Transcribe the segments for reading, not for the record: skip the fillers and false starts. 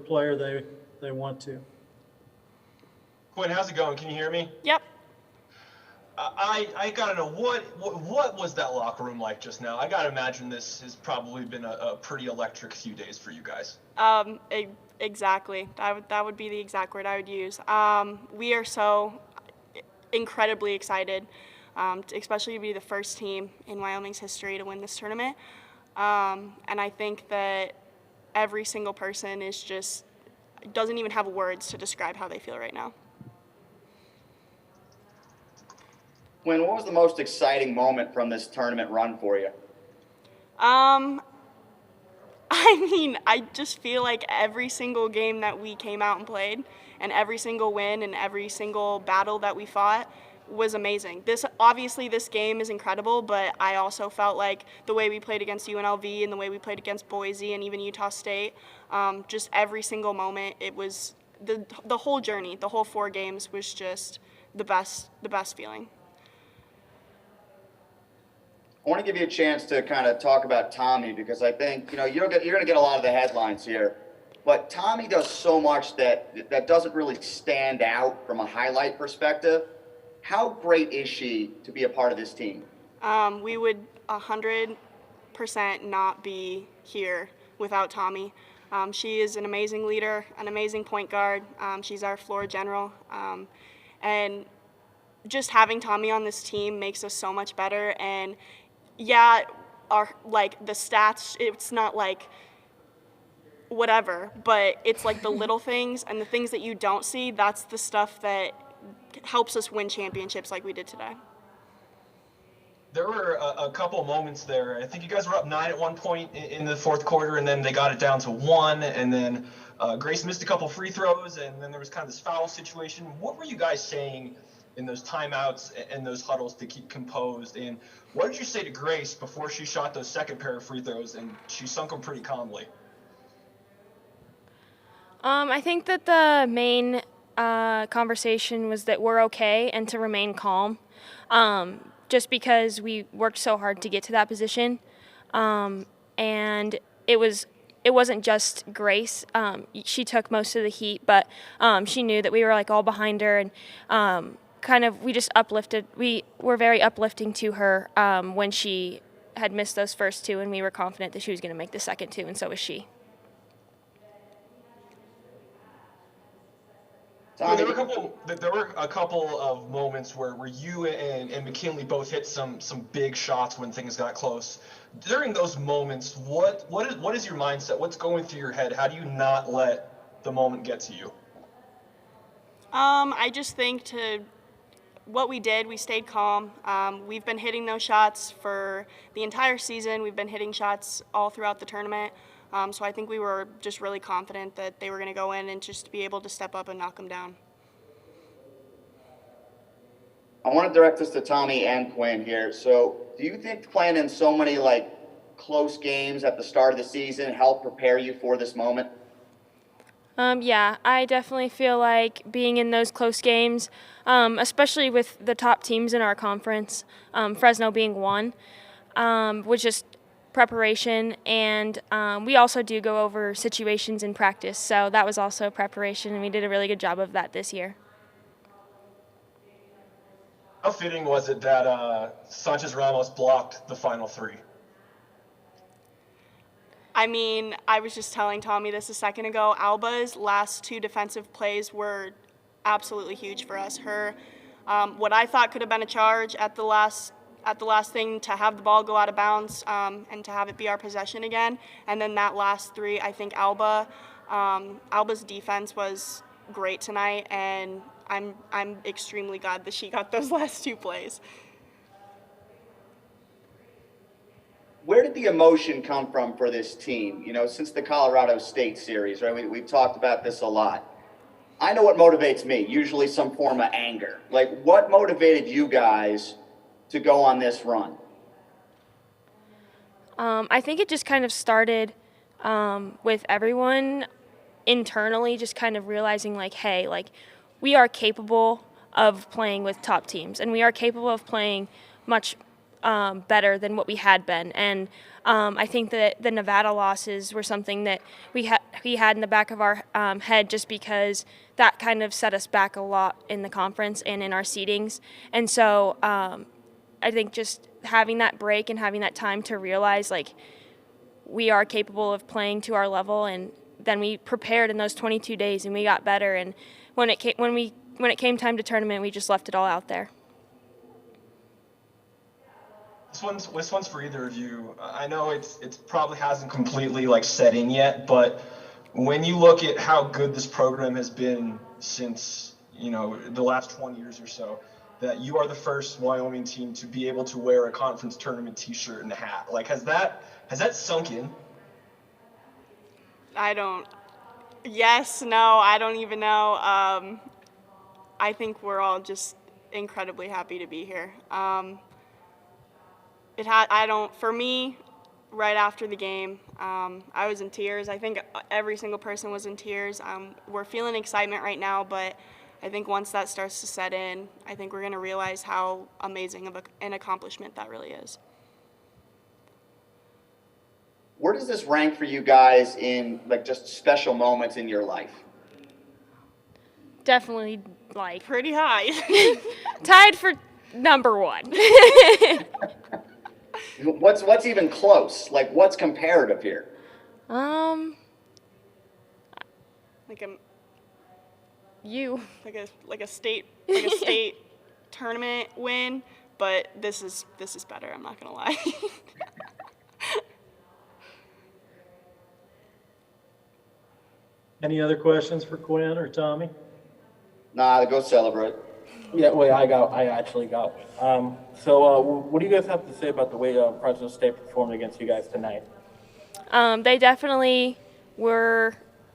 player they want to. Quinn, how's it going? Can you hear me? Yep. I gotta know what was that locker room like just now? I gotta imagine this has probably been a pretty electric few days for you guys. Exactly. That would be the exact word I would use. We are so incredibly excited, especially to be the first team in Wyoming's history to win this tournament. And I think that every single person is just doesn't even have words to describe how they feel right now. Quinn, what was the most exciting moment from this tournament run for you? I just feel like every single game that we came out and played and every single win and every single battle that we fought was amazing. This game is incredible, but I also felt like the way we played against UNLV and the way we played against Boise and even Utah State, just every single moment, it was the whole journey, the whole 4 games was just the best feeling. I want to give you a chance to kind of talk about Tommi because I think, you're going to get a lot of the headlines here. But Tommi does so much that doesn't really stand out from a highlight perspective. How great is she to be a part of this team? We would 100% not be here without Tommi. She is an amazing leader, an amazing point guard. She's our floor general. And just having Tommi on this team makes us so much better. And yeah, the stats, it's not like whatever, but it's like the little things and the things that you don't see, that's the stuff that helps us win championships like we did today. There were a couple moments there. I think you guys were up 9 at one point in the fourth quarter, and then they got it down to 1, and then Grace missed a couple free throws, and then there was kind of this foul situation. What were you guys saying in those timeouts and those huddles to keep composed? And what did you say to Grace before she shot those second pair of free throws and she sunk them pretty calmly? I think that the main conversation was that we're okay and to remain calm, just because we worked so hard to get to that position, and it wasn't just Grace. She took most of the heat, but she knew that we were all behind her, and we just uplifted. We were very uplifting to her when she had missed those first 2, and we were confident that she was going to make the second 2, and so was she. There were a couple of moments where you and McKinley both hit some big shots when things got close. During those moments, what is your mindset? What's going through your head? How do you not let the moment get to you? I just think what we did, we stayed calm. We've been hitting those shots for the entire season. We've been hitting shots all throughout the tournament. So I think we were just really confident that they were going to go in and just be able to step up and knock them down. I want to direct this to Tommi and Quinn here. So do you think playing in so many close games at the start of the season helped prepare you for this moment? Yeah, I definitely feel like being in those close games, especially with the top teams in our conference, Fresno being one, was just preparation, and we also do go over situations in practice, so that was also preparation, and we did a really good job of that this year. How fitting was it that Sanchez Ramos blocked the final 3? I was just telling Tommi this a second ago. Alba's last 2 defensive plays were absolutely huge for us. What I thought could have been a charge at the last thing, to have the ball go out of bounds and to have it be our possession again. And then that last 3, I think Alba's defense was great tonight, and I'm extremely glad that she got those last 2 plays. Where did the emotion come from for this team? Since the Colorado State series, right? We've talked about this a lot. I know what motivates me, usually some form of anger. What motivated you guys to go on this run? I think it just kind of started with everyone internally just kind of realizing hey, we are capable of playing with top teams, and we are capable of playing much better than what we had been. And I think that the Nevada losses were something that we had in the back of our head, just because that kind of set us back a lot in the conference and in our seedings. And so I think just having that break and having that time to realize, like, we are capable of playing to our level, and then we prepared in those 22 days and we got better. And when it came time to tournament, we just left it all out there. This one's for either of you. I know it's probably hasn't completely like set in yet, but when you look at how good this program has been since, you know, the last 20 years or so, that you are the first Wyoming team to be able to wear a conference tournament T-shirt and a hat. Like, has that sunk in? Yes, no, I don't even know. I think we're all just incredibly happy to be here. For me, right after the game, I was in tears. I think every single person was in tears. We're feeling excitement right now, but I think once that starts to set in, I think we're going to realize how amazing of an accomplishment that really is. Where does this rank for you guys in, like, just special moments in your life? Definitely, like, Pretty high. tied for number one. What's even close? Like, what's comparative here? like a You. like a state tournament win, but this is better. I'm not gonna lie. Any other questions for Quinn or Tommy? Nah, go celebrate. Yeah, wait, I actually got one. So what do you guys have to say about the way Fresno State performed against you guys tonight? They definitely were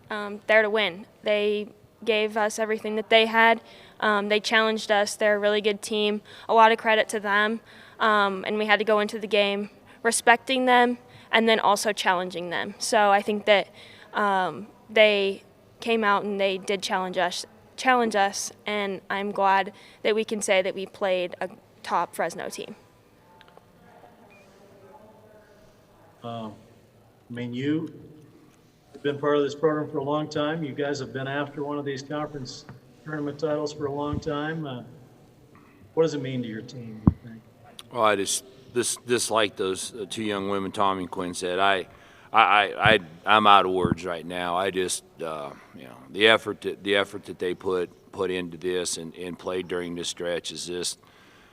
there to win. They gave us everything that they had. They challenged us. They're a really good team. A lot of credit to them. And we had to go into the game respecting them and then also challenging them. So I think that they came out and they did challenge us, and I'm glad that we can say that we played a top Fresno team. I mean, you've been part of this program for a long time. You guys have been after one of these conference tournament titles for a long time. What does it mean to your team, do you think? Well, I just like those two young women, Tommi and Quinn said. I'm out of words right now. I just the effort that they put into this and played during this stretch is just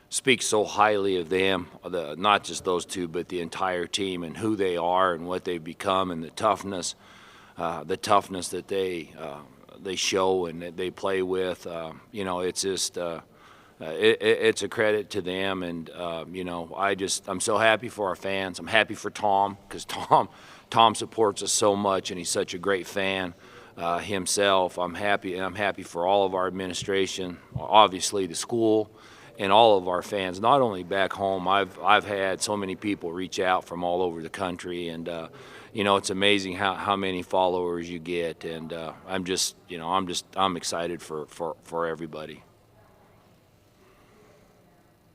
speaks so highly of them, not just those two, but the entire team and who they are and what they've become and the toughness that they show and that they play with. It's just it's a credit to them, and I'm so happy for our fans. I'm happy for Tom, because Tom supports us so much, and he's such a great fan himself. I'm happy for all of our administration, obviously the school, and all of our fans. Not only back home, I've had so many people reach out from all over the country, and it's amazing how many followers you get, and I'm excited for everybody.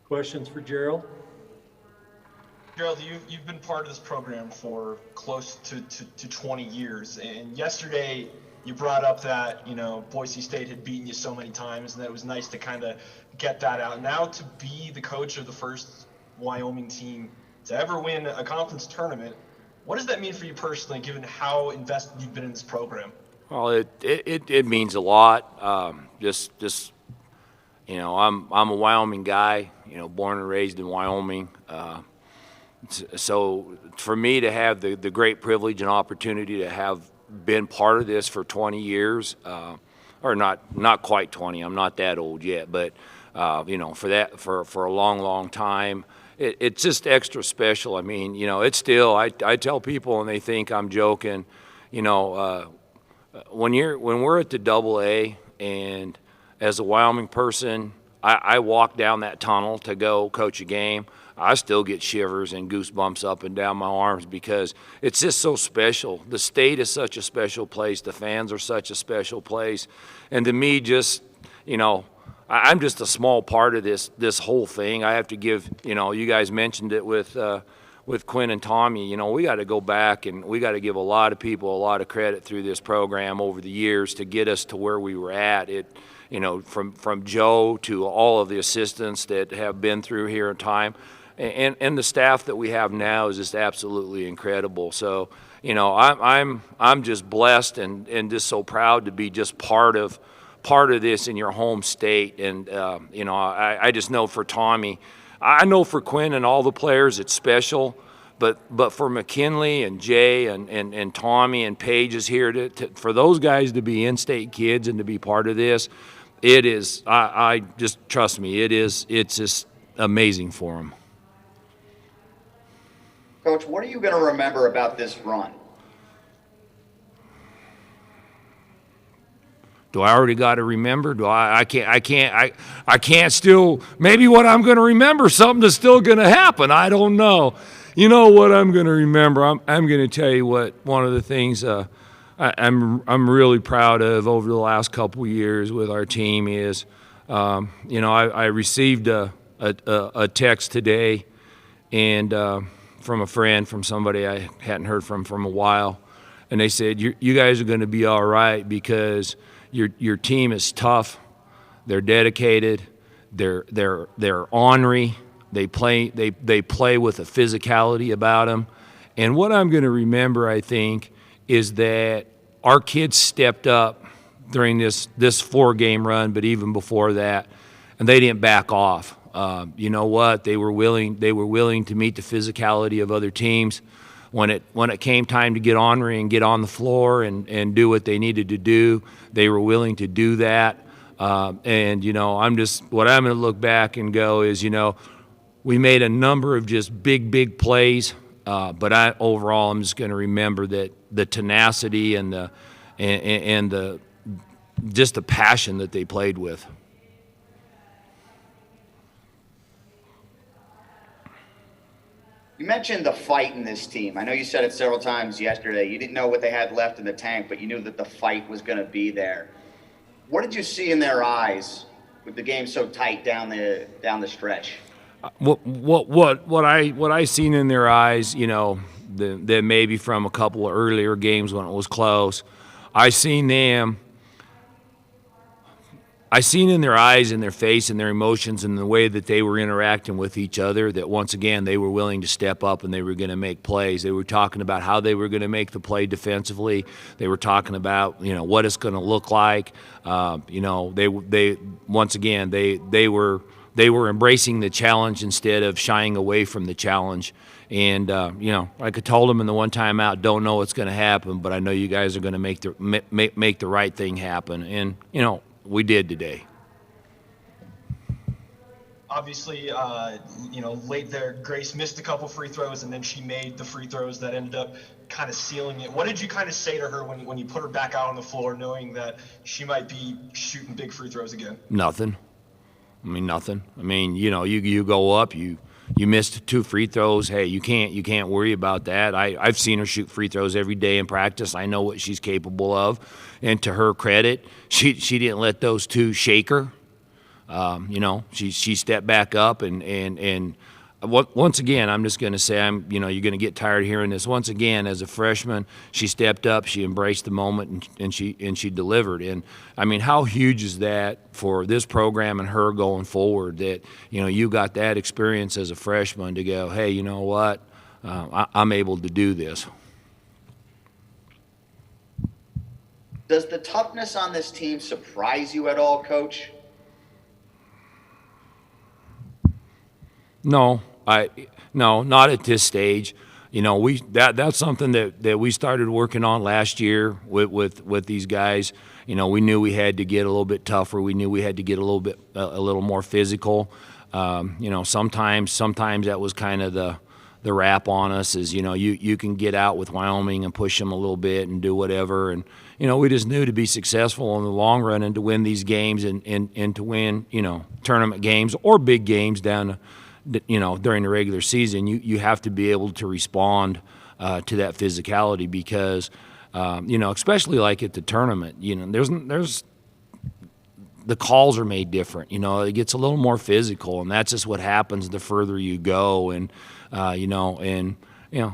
Questions for Gerald? Gerald, you've been part of this program for close to 20 years, and yesterday you brought up that Boise State had beaten you so many times, and that it was nice to kind of get that out. Now to be the coach of the first Wyoming team to ever win a conference tournament, what does that mean for you personally, given how invested you've been in this program? Well, it means a lot. I'm a Wyoming guy, born and raised in Wyoming. So for me to have the great privilege and opportunity to have been part of this for 20 years, or not quite 20, I'm not that old yet, but for a long time, it's just extra special. I mean, it's still, I tell people and they think I'm joking, when we're at the AA, and as a Wyoming person, I walk down that tunnel to go coach a game, I still get shivers and goosebumps up and down my arms, because it's just so special. The state is such a special place. The fans are such a special place. And to me, just, I'm just a small part of this whole thing. I have to give, you guys mentioned it with Quinn and Tommi. We got to go back and we got to give a lot of people a lot of credit through this program over the years to get us to where we were at. From Joe to all of the assistants that have been through here in time, and the staff that we have now is just absolutely incredible. So, I'm just blessed and just so proud to be just part of this in your home state. And I just know for Tommi, I know for Quinn and all the players it's special, but for McKinley and Jay and Tommi and Paige is here for those guys to be in-state kids and to be part of this. It is, I just, trust me, it's just amazing for them. Coach, what are you going to remember about this run? Do I already got to remember? I can't still, maybe what I'm going to remember, something that's still going to happen. I don't know. You know what I'm going to remember? I'm going to tell you what one of the things I'm really proud of over the last couple of years with our team is, I received a text today and from a friend, from somebody I hadn't heard from a while, and they said, you guys are going to be all right because your team is tough, they're dedicated, they're ornery, they play with a physicality about them, and what I'm going to remember, I think, is that our kids stepped up during this 4-game run, but even before that, and they didn't back off. You know what? They were willing to meet the physicality of other teams. When it came time to get ornery and get on the floor and do what they needed to do, they were willing to do that. And what I'm going to look back and go is, we made a number of just big plays. But overall, I'm just going to remember that the tenacity and the just the passion that they played with. You mentioned the fight in this team. I know you said it several times yesterday. You didn't know what they had left in the tank, but you knew that the fight was going to be there. What did you see in their eyes with the game so tight down the stretch? What I seen in their eyes, that maybe from a couple of earlier games when it was close, I seen in their eyes and their face and their emotions and the way that they were interacting with each other that once again they were willing to step up and they were going to make plays. They were talking about how they were going to make the play defensively. They were talking about what it's going to look like. They once again they were embracing the challenge instead of shying away from the challenge. And like I told them in the one time out, don't know what's going to happen, but I know you guys are going to make the right thing happen. And we did today. Obviously, late there, Grace missed a couple free throws, and then she made the free throws that ended up kind of sealing it. What did you kind of say to her when you put her back out on the floor, knowing that she might be shooting big free throws again? Nothing. Nothing. You go up, you missed 2 free throws. Hey, you can't worry about that. I've seen her shoot free throws every day in practice. I know what she's capable of. And to her credit, she didn't let those 2 shake her. She stepped back up and once again, I'm just going to say you're going to get tired of hearing this. Once again, as a freshman, she stepped up, she embraced the moment, and she delivered. And how huge is that for this program and her going forward? That you got that experience as a freshman to go, hey, you know what, I'm able to do this. Does the toughness on this team surprise you at all, Coach? No, not at this stage. That's something that we started working on last year with these guys. We knew we had to get a little bit tougher. We knew we had to get a little more physical. Sometimes that was kind of the rap on us is, you can get out with Wyoming and push them a little bit and do whatever. And, we just knew to be successful in the long run and to win these games and to win, tournament games or big games down during the regular season, you have to be able to respond to that physicality because, especially like at the tournament, the calls are made different. You know, it gets a little more physical, and that's just what happens the further you go. And you know,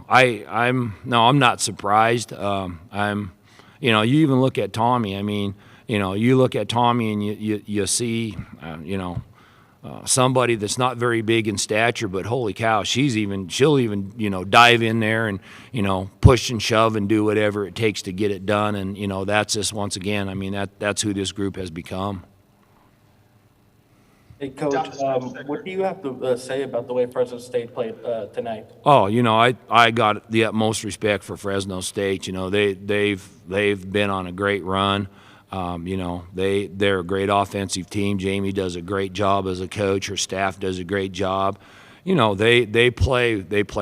I'm not surprised. You know, you even look at Tommi. I mean, you know, you look at Tommi and you see, you know, somebody that's not very big in stature, but holy cow, she'll even, you know, dive in there and, you know, push and shove and do whatever it takes to get it done. And, you know, that's just, once again, I mean, that's who this group has become. Hey, Coach, what do you have to say about the way Fresno State played tonight? Oh, you know, I got the utmost respect for Fresno State. You know, they've been on a great run. You know, they're a great offensive team. Jamie does a great job as a coach. Her staff does a great job. You know, they play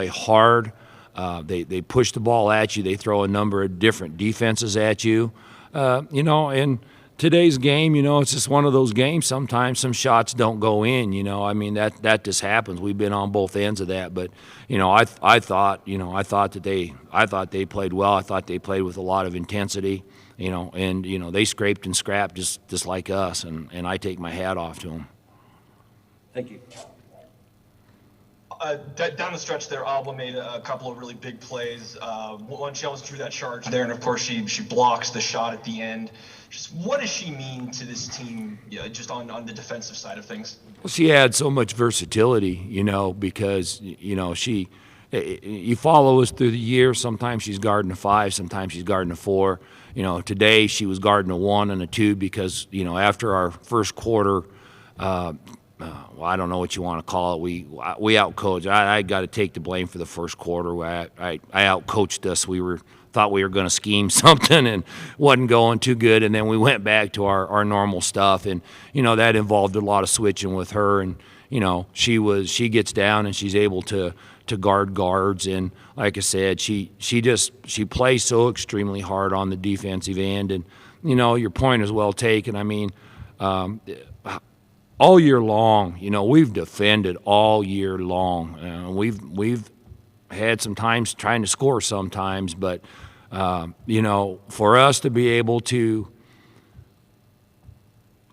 hard. They push the ball at you. They throw a number of different defenses at you. You know, and today's game, you know, it's just one of those games. Sometimes some shots don't go in. You know, I mean that just happens. We've been on both ends of that. But you know, I thought they played well. I thought they played with a lot of intensity. You know, and you know they scraped and scrapped just like us, and I take my hat off to them. Thank you. Down the stretch there, Alba made a couple of really big plays. One, she almost drew that charge there, and of course she blocks the shot at the end. Just what does she mean to this team, just on the defensive side of things? Well, she had so much versatility, you know, because you know you follow us through the year. Sometimes she's guarding a 5, sometimes she's guarding a 4. You know, today she was guarding a 1 and a 2 because, you know, after our first quarter, well, I don't know what you want to call it. We outcoached. I got to take the blame for the first quarter. I outcoached us. Thought we were going to scheme something and wasn't going too good. And then we went back to our normal stuff. And, you know, that involved a lot of switching with her. And, you know, she gets down and she's able to guard guards. And like I said, she plays so extremely hard on the defensive end. And, you know, your point is well taken. I mean, all year long, you know, we've defended all year long. We've had some times trying to score sometimes, but, you know, for us to be able to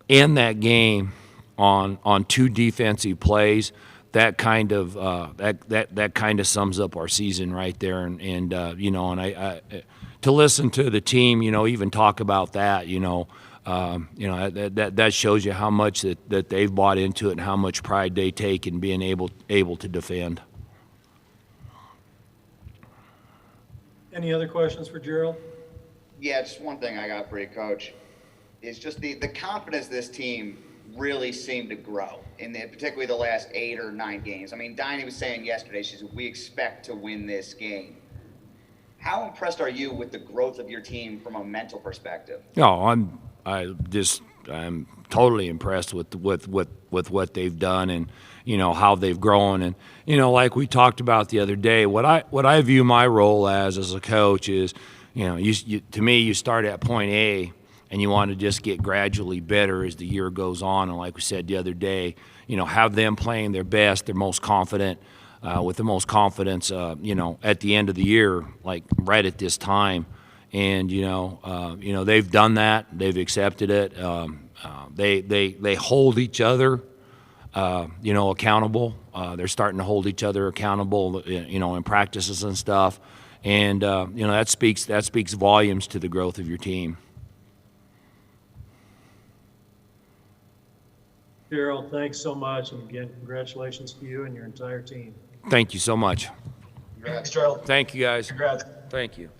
end that game on 2 defensive plays, that kind of sums up our season right there. And you know, and I to listen to the team, you know, even talk about that, you know, that shows you how much that they've bought into it and how much pride they take in being able to defend. Any other questions for Gerald? Yeah, just one thing I got for you, Coach, is just the confidence this team really seemed to grow, particularly the last 8 or 9 games. I mean, Diney was saying yesterday, she said, we expect to win this game. How impressed are you with the growth of your team from a mental perspective? No, I'm totally impressed with what they've done and, you know, how they've grown. And, you know, like we talked about the other day, what I view my role as a coach is, you know, to me, you start at point A and you want to just get gradually better as the year goes on. And like we said the other day, you know, have them playing their best, their most confident, with the most confidence, you know, at the end of the year, like right at this time. And, you know, they've done that. They've accepted it. They hold each other, you know, accountable. They're starting to hold each other accountable, you know, in practices and stuff. And, you know, that speaks volumes to the growth of your team. Gerald, thanks so much. And again, congratulations to you and your entire team. Thank you so much. Thanks, Gerald. Thank you, guys. Congrats. Thank you.